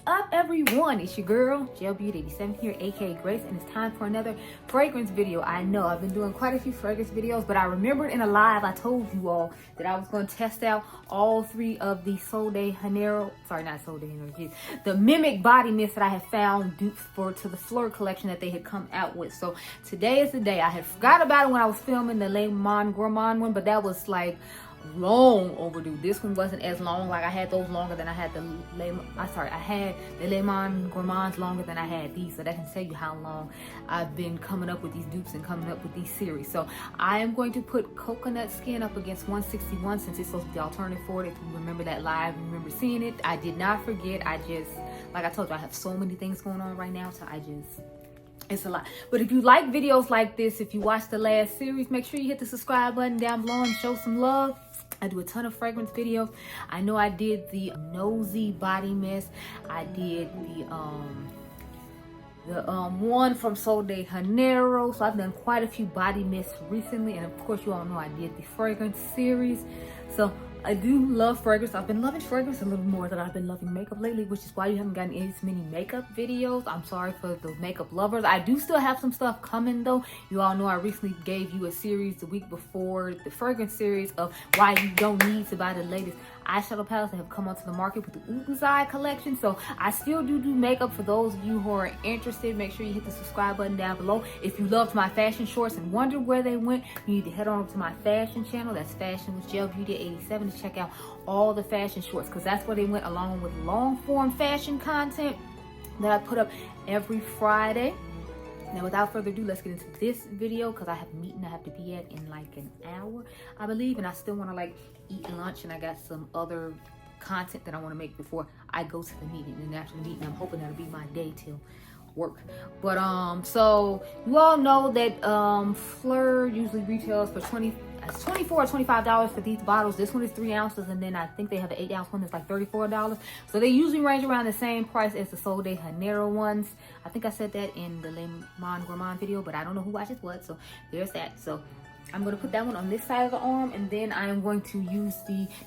up, everyone? It's your girl Gelbeauty-QM here, aka Grace, and it's time for another fragrance video. I know I've been doing quite a few fragrance videos, but I remembered in a live I told you all that I was going to test out all three of the Sol de Janeiro, sorry, not Sol de Janeiro, geez, the MIIC body mist that I had found dupes to the Phlur collection that they had come out with. So today is the day. I had forgot about it when I was filming the Le Monde Gourmand one, but that was like long overdue. This one wasn't as long. Like I had those longer than I had the I had the Le Monde Gourmands longer than I had these, so that can tell you how long I've been coming up with these dupes and coming up with these series. So I am going to put Coconut Skin up against 161 since it's supposed to be the alternative for it. If you remember that live, you remember seeing it. I did not forget. I just, like I told you, I have so many things going on right now, so it's a lot. But if you like videos like this, if you watched the last series, make sure you hit the subscribe button down below and show some love. I do a ton of fragrance videos. I know I did the Nosy body mist. I did the one from Sol de Janeiro. So I've done quite a few body mists recently, and of course you all know I did the fragrance series. So I do love fragrance. I've been loving fragrance a little more than I've been loving makeup lately, which is why you haven't gotten as many makeup videos. I'm sorry for the makeup lovers. I do still have some stuff coming though. You all know I recently gave you a series the week before the fragrance series of why you don't need to buy the latest eyeshadow palettes that have come onto the market with the Ulta collection. So I still do makeup for those of you who are interested. Make sure you hit the subscribe button down below. If you loved my fashion shorts and wonder where they went, you need to head on over to my fashion channel. That's Fashion with Gelbeauty-87 to check out all the fashion shorts, because that's where they went, along with long form fashion content that I put up every Friday. Now without further ado, let's get into this video, because I have a meeting I have to be at in like an hour, I believe, and I still want to like eat lunch, and I got some other content that I want to make before I go to the meeting. And after the meeting, I'm hoping that'll be my day till work. But so you all know that Phlur usually retails for $24 or $25 for these bottles. This one is 3 ounces, and then I think they have an 8-ounce one that's like $34. So they usually range around the same price as the Sol de Janeiro ones. I think I said that in the Le Monde Gourmand video, but I don't know who watches what, so there's that. So I'm going to put that one on this side of the arm, and then I am going to use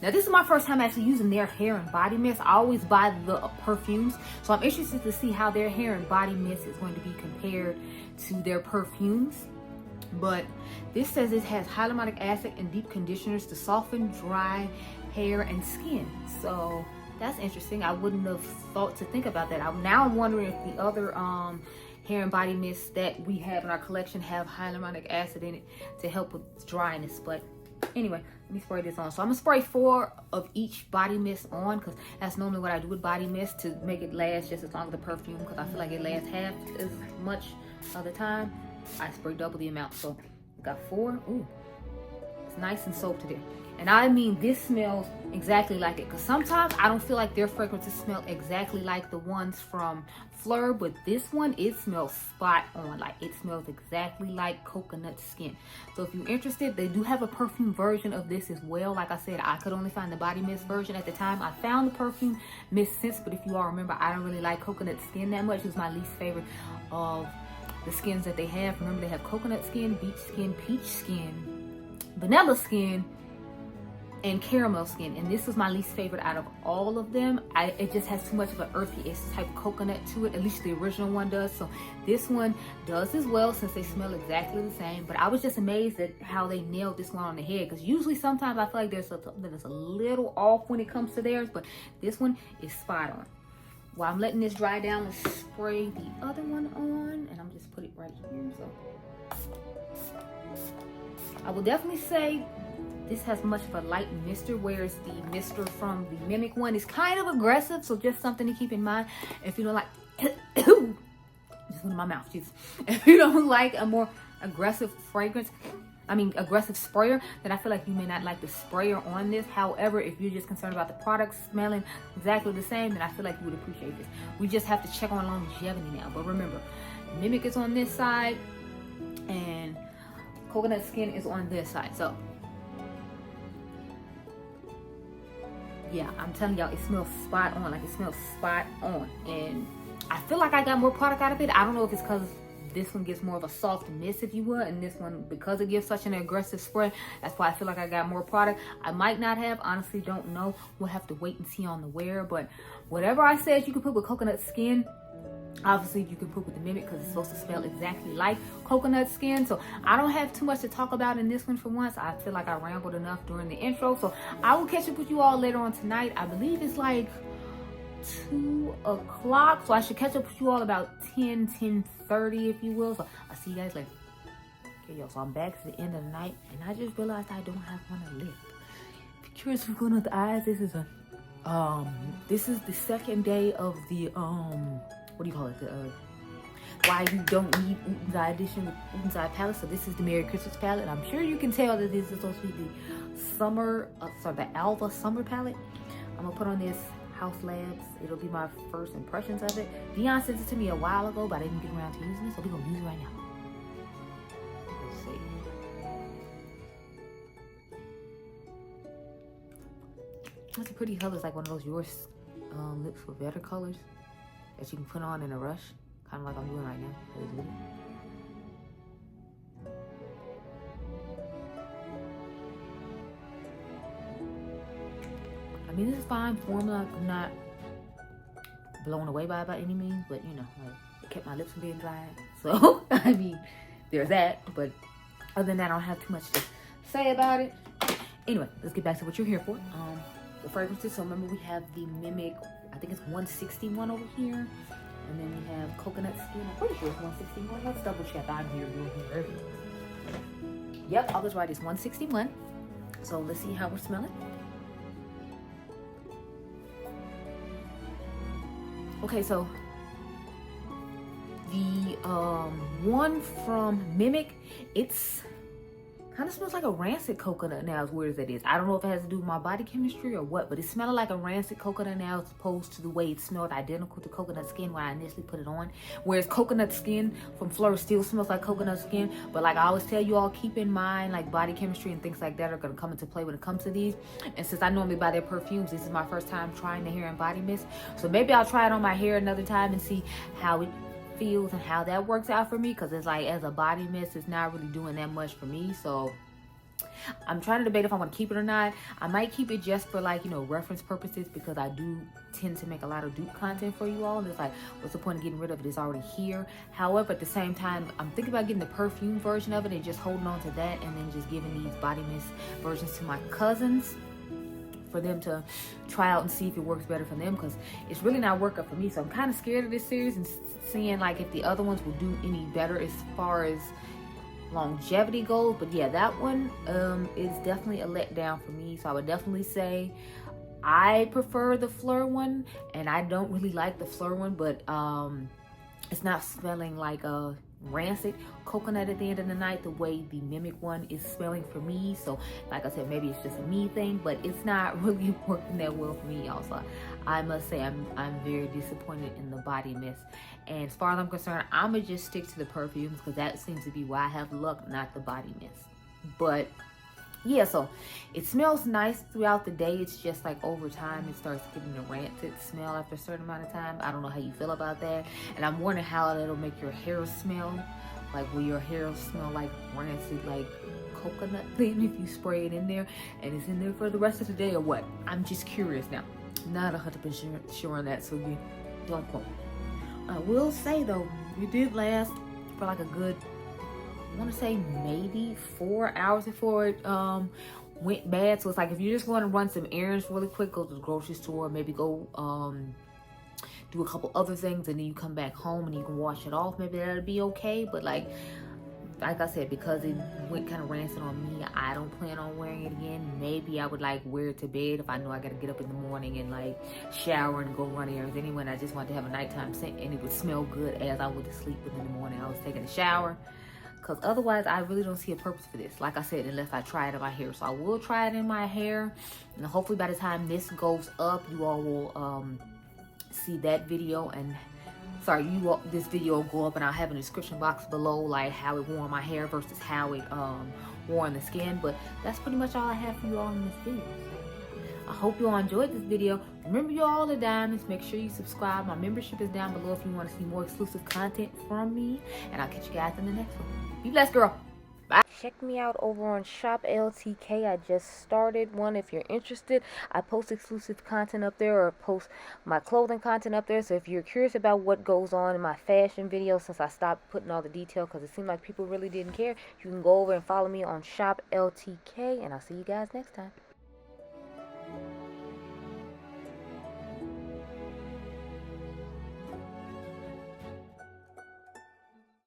now this is my first time actually using their hair and body mist. I always buy the perfumes, so I'm interested to see how their hair and body mist is going to be compared to their perfumes. But this says it has hyaluronic acid and deep conditioners to soften dry hair and skin. So that's interesting. I wouldn't have thought to think about that. Now I'm wondering if the other hair and body mists that we have in our collection have hyaluronic acid in it to help with dryness. But anyway, let me spray this on. So I'm gonna spray 4 of each body mist on, because that's normally what I do with body mist, to make it last just as long as the perfume, because I feel like it lasts half as much of the time. I spray double the amount. So I got 4. Ooh, it's nice and soaped there. And I mean, this smells exactly like it, because sometimes I don't feel like their fragrances smell exactly like the ones from Phlur, but this one, it smells spot on. Like, it smells exactly like coconut skin. So if you're interested, they do have a perfume version of this as well. Like I said, I could only find the body mist version at the time. I found the perfume mist since, but if you all remember, I don't really like coconut skin that much. It was my least favorite of the skins that they have. Remember, they have coconut skin, beach skin, peach skin, vanilla skin, and caramel skin, and this was my least favorite out of all of them. It just has too much of an earthy type of coconut to it. At least the original one does. So this one does as well, since they smell exactly the same. But I was just amazed at how they nailed this one on the head, because usually sometimes I feel like there's something that's a little off when it comes to theirs, but this one is spot on. While I'm letting this dry down, let's spray the other one on, and I'm just put it right here. So I will definitely say this has much of a light mister, whereas the mister from the MIIC one is kind of aggressive. So just something to keep in mind if you don't like just one in my mouth, Jesus. If you don't like a more aggressive aggressive sprayer, then I feel like you may not like the sprayer on this. However, if you're just concerned about the product smelling exactly the same, then I feel like you would appreciate this. We just have to check on longevity now. But remember, MIIC is on this side and coconut skin is on this side. So yeah, I'm telling y'all, it smells spot on. Like, it smells spot on. And I feel like I got more product out of it. I don't know if it's because this one gives more of a soft mist, if you will, and this one, because it gives such an aggressive spray, that's why I feel like I got more product. I might not have, honestly don't know. We'll have to wait and see on the wear, but whatever I said you can put with coconut skin, obviously you can put with the MIIC because it's supposed to smell exactly like coconut skin. So I don't have too much to talk about in this one for once. I feel like I rambled enough during the intro, so I will catch up with you all later on tonight. I believe it's like 2 o'clock, so I should catch up with you all about 10:30, if you will. So I'll see you guys later. Okay, y'all, so I'm back to the end of the night, and I just realized I don't have one lip. If you're curious what's going on with the eyes, this is the second day of the what do you call it, the why you don't need Uten's Eye edition with Uten's Eye palette. So this is the Merry Christmas palette. I'm sure you can tell that this is supposed to be the summer, the Alpha summer palette. I'm gonna put on this House Labs. It'll be my first impressions of it. Dion sent it to me a while ago, but I didn't get around to using it, so we're gonna use it right now. Let's see. That's a pretty color. It's like one of those yours lips with better colors that you can put on in a rush, kind of like I'm doing right now. I mean, this is fine formula. I'm not blown away by it by any means, but you know, it kept my lips from being dry. So, I mean, there's that. But other than that, I don't have too much to say about it. Anyway, let's get back to what you're here for. The fragrances. So remember, we have the MIIC, I think it's 161 over here. And then we have coconut skin. I'm pretty sure it's 161. Let's double check. I'm here. You're here. Yep, I was right. It's 161. So let's see how we're smelling. Okay, so the one from MIIC, it's kind of smells like a rancid coconut now, as weird as it is. I don't know if it has to do with my body chemistry or what, but it smelled like a rancid coconut now, as opposed to the way it smelled identical to coconut skin when I initially put it on. Whereas coconut skin from Phlur still smells like coconut skin, but like I always tell you all, keep in mind like body chemistry and things like that are going to come into play when it comes to these. And since I normally buy their perfumes, this is my first time trying the hair and body mist, so maybe I'll try it on my hair another time and see how it feels and how that works out for me, because it's like, as a body mist, it's not really doing that much for me. So I'm trying to debate if I want to keep it or not. I might keep it just for, like, you know, reference purposes, because I do tend to make a lot of dupe content for you all, and it's like, what's the point of getting rid of it? It's already here. However, at the same time, I'm thinking about getting the perfume version of it and just holding on to that, and then just giving these body mist versions to my cousins for them to try out and see if it works better for them, because it's really not working for me. So I'm kind of scared of this series and seeing like if the other ones will do any better as far as longevity goes. But yeah, that one is definitely a letdown for me. So I would definitely say I prefer the Phlur one, and I don't really like the Phlur one, but it's not smelling like a rancid coconut at the end of the night the way the MIIC one is smelling for me. So like I said, maybe it's just a me thing, but it's not really working that well for me, y'all. So I must say I'm very disappointed in the body mist. And as far as I'm concerned, I'm gonna just stick to the perfumes, because that seems to be why I have luck, not the body mist. But yeah, so it smells nice throughout the day. It's just like over time it starts getting a rancid smell after a certain amount of time. I don't know how you feel about that, and I'm wondering how that'll make your hair smell. Like, will your hair smell like rancid, like coconut then, if you spray it in there and it's in there for the rest of the day, or what? I'm just curious now. Not 100% sure on that, so you don't quote. I will say though, it did last for like a good, I want to say maybe 4 hours before it went bad. So it's like, if you're just going to run some errands really quick, go to the grocery store, maybe go do a couple other things, and then you come back home and you can wash it off, maybe that'll be okay. But like I said, because it went kind of rancid on me, I don't plan on wearing it again. Maybe I would like wear it to bed if I know I gotta get up in the morning and like shower and go run errands anyway, and I just want to have a nighttime scent and it would smell good as I went to sleep in the morning I was taking a shower. Because otherwise I really don't see a purpose for this, like I said, unless I try it in my hair. So I will try it in my hair, and hopefully by the time this goes up, you all will see that video, and this video will go up, and I'll have a description box below like how it wore on my hair versus how it wore on the skin. But that's pretty much all I have for you all in this video. I hope you all enjoyed this video. Remember, you all are diamonds. Make sure you subscribe. My membership is down below if you want to see more exclusive content from me. And I'll catch you guys in the next one. Be blessed, girl. Bye. Check me out over on Shop LTK. I just started one. If you're interested, I post exclusive content up there, or post my clothing content up there. So if you're curious about what goes on in my fashion videos, since I stopped putting all the detail because it seemed like people really didn't care, you can go over and follow me on Shop LTK, and I'll see you guys next time.